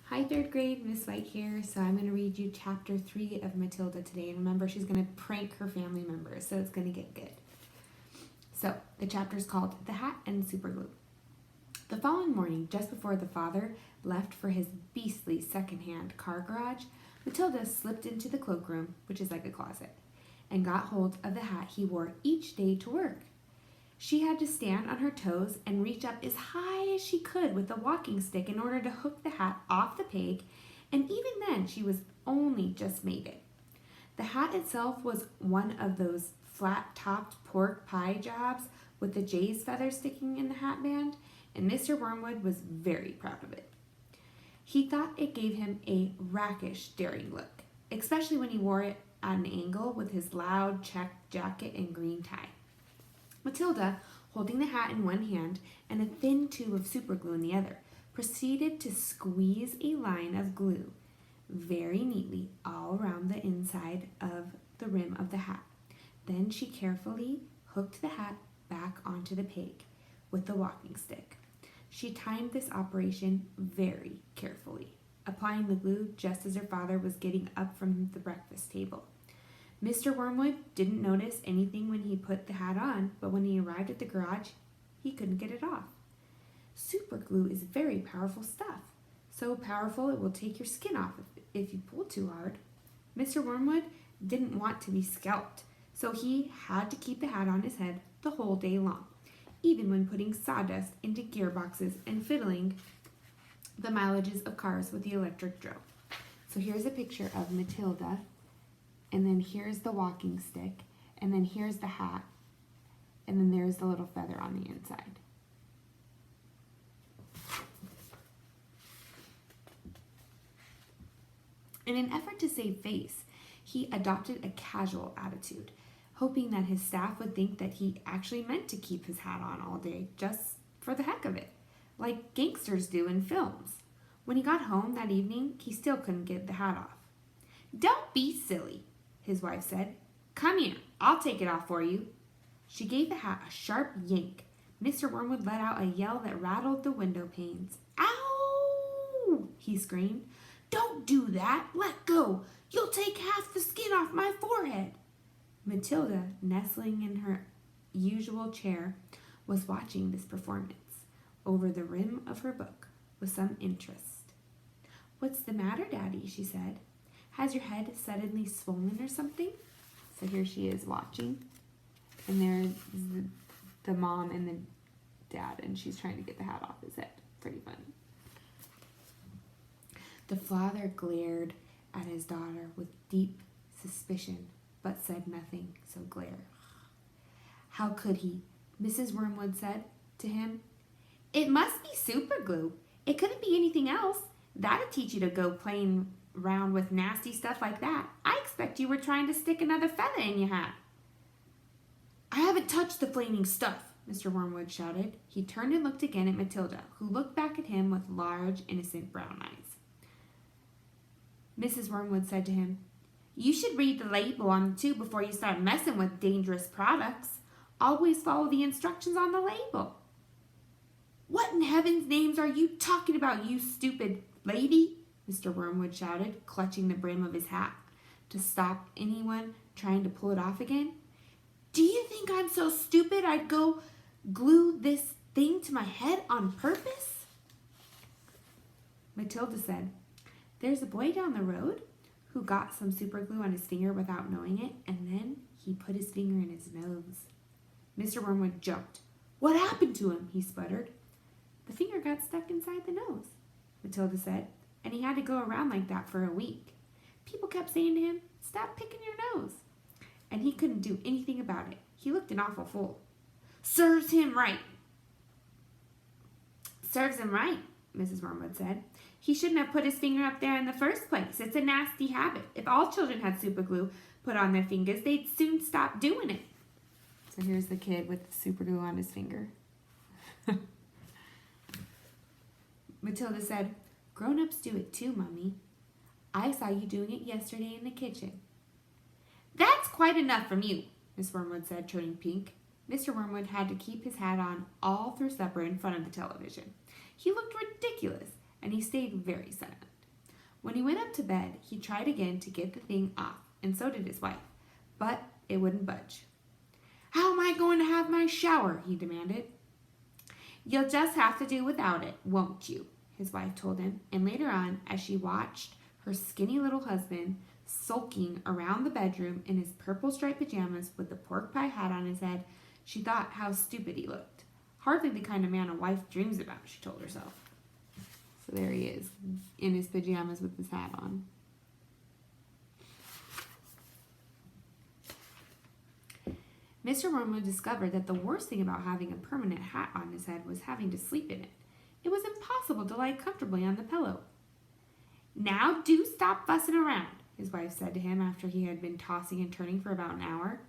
Hi, third grade, Miss White here. So I'm going to read you chapter 3 of Matilda today. And remember, she's going to prank her family members, so it's going to get good. So the chapter is called The Hat and Superglue. The following morning, just before the father left for his beastly second-hand car garage, Matilda slipped into the cloakroom, which is like a closet, and got hold of the hat he wore each day to work. She had to stand on her toes and reach up as high as she could with the walking stick in order to hook the hat off the peg, and even then she was only just made it. The hat itself was one of those flat-topped pork pie jobs with the jay's feathers sticking in the hat band, and Mr. Wormwood was very proud of it. He thought it gave him a rakish, daring look, especially when he wore it at an angle with his loud checked jacket and green tie. Matilda, holding the hat in one hand and a thin tube of superglue in the other, proceeded to squeeze a line of glue very neatly all around the inside of the rim of the hat. Then she carefully hooked the hat back onto the peg with the walking stick. She timed this operation very carefully, applying the glue just as her father was getting up from the breakfast table. Mr. Wormwood didn't notice anything when he put the hat on, but when he arrived at the garage, he couldn't get it off. Super glue is very powerful stuff. So powerful it will take your skin off if you pull too hard. Mr. Wormwood didn't want to be scalped, so he had to keep the hat on his head the whole day long, even when putting sawdust into gearboxes and fiddling the mileages of cars with the electric drill. So here's a picture of Matilda. And then here's the walking stick, and then here's the hat, and then there's the little feather on the inside. In an effort to save face, he adopted a casual attitude, hoping that his staff would think that he actually meant to keep his hat on all day just for the heck of it, like gangsters do in films. When he got home that evening, he still couldn't get the hat off. "Don't be silly," his wife said. "Come here, I'll take it off for you." She gave the hat a sharp yank. Mr. Wormwood let out a yell that rattled the window panes. "Ow!" he screamed. "Don't do that! Let go! You'll take half the skin off my forehead!" Matilda, nestling in her usual chair, was watching this performance over the rim of her book with some interest. "What's the matter, Daddy?" she said. "Has your head suddenly swollen or something?" So here she is watching, and there's the mom and the dad, and she's trying to get the hat off his head. Pretty funny. The father glared at his daughter with deep suspicion, but said nothing, so glare. "How could he?" Mrs. Wormwood said to him. "It must be super glue. It couldn't be anything else. That'd teach you to go playing around with nasty stuff like that. I expect you were trying to stick another feather in your hat." "I haven't touched the flaming stuff," Mr. Wormwood shouted. He turned and looked again at Matilda, who looked back at him with large, innocent brown eyes. Mrs. Wormwood said to him, "You should read the label on the tube before you start messing with dangerous products. Always follow the instructions on the label." "What in heaven's names are you talking about, you stupid lady?" Mr. Wormwood shouted, clutching the brim of his hat to stop anyone trying to pull it off again. "Do you think I'm so stupid I'd go glue this thing to my head on purpose?" Matilda said, "There's a boy down the road who got some super glue on his finger without knowing it, and then he put his finger in his nose." Mr. Wormwood jumped. "What happened to him?" he sputtered. "The finger got stuck inside the nose," Matilda said, "and he had to go around like that for a week. People kept saying to him, 'Stop picking your nose.' And he couldn't do anything about it. He looked an awful fool." "Serves him right." "Serves him right," Mrs. Wormwood said. "He shouldn't have put his finger up there in the first place. It's a nasty habit. If all children had super glue put on their fingers, they'd soon stop doing it." So here's the kid with the super glue on his finger. Matilda said, "Grown-ups do it too, Mummy. I saw you doing it yesterday in the kitchen." "That's quite enough from you," Miss Wormwood said, turning pink. Mr. Wormwood had to keep his hat on all through supper in front of the television. He looked ridiculous, and he stayed very silent. When he went up to bed, he tried again to get the thing off, and so did his wife, but it wouldn't budge. "How am I going to have my shower?" he demanded. "You'll just have to do without it, won't you?" his wife told him, and later on, as she watched her skinny little husband sulking around the bedroom in his purple striped pajamas with the pork pie hat on his head, she thought how stupid he looked. Hardly the kind of man a wife dreams about, she told herself. So there he is, in his pajamas with his hat on. Mr. Wormwood discovered that the worst thing about having a permanent hat on his head was having to sleep in it. It was impossible to lie comfortably on the pillow. "Now do stop fussing around," his wife said to him after he had been tossing and turning for about an hour.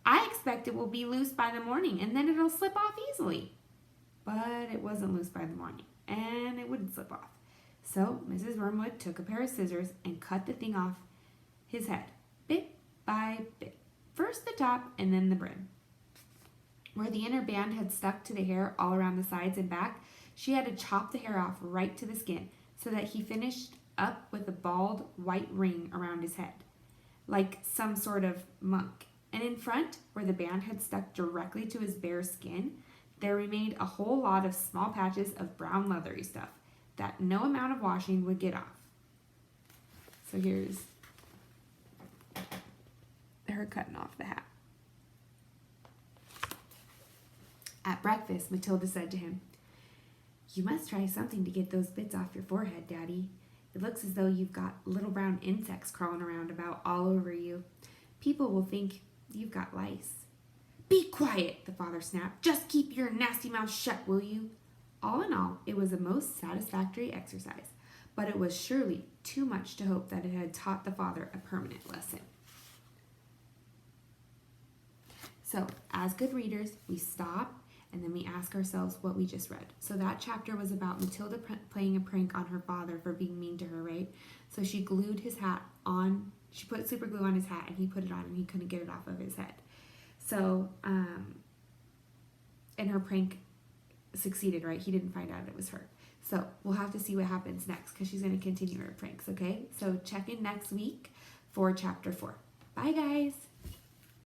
"I expect it will be loose by the morning, and then it'll slip off easily." But it wasn't loose by the morning, and it wouldn't slip off. So Mrs. Wormwood took a pair of scissors and cut the thing off his head, bit by bit. First the top, and then the brim. Where the inner band had stuck to the hair all around the sides and back, she had to chop the hair off right to the skin, so that he finished up with a bald white ring around his head, like some sort of monk. And in front, where the band had stuck directly to his bare skin, there remained a whole lot of small patches of brown leathery stuff that no amount of washing would get off. So here's her cutting off the hat. At breakfast, Matilda said to him, "You must try something to get those bits off your forehead, Daddy. It looks as though you've got little brown insects crawling around about all over you. People will think you've got lice." "Be quiet," the father snapped. "Just keep your nasty mouth shut, will you?" All in all, it was a most satisfactory exercise, but it was surely too much to hope that it had taught the father a permanent lesson. So, as good readers, we stop and then we ask ourselves what we just read. So that chapter was about Matilda playing a prank on her father for being mean to her, right? So she glued his hat on, she put super glue on his hat and he put it on and he couldn't get it off of his head. So, and her prank succeeded, right? He didn't find out it was her. So we'll have to see what happens next because she's going to continue her pranks, okay? So check in next week for chapter 4. Bye, guys.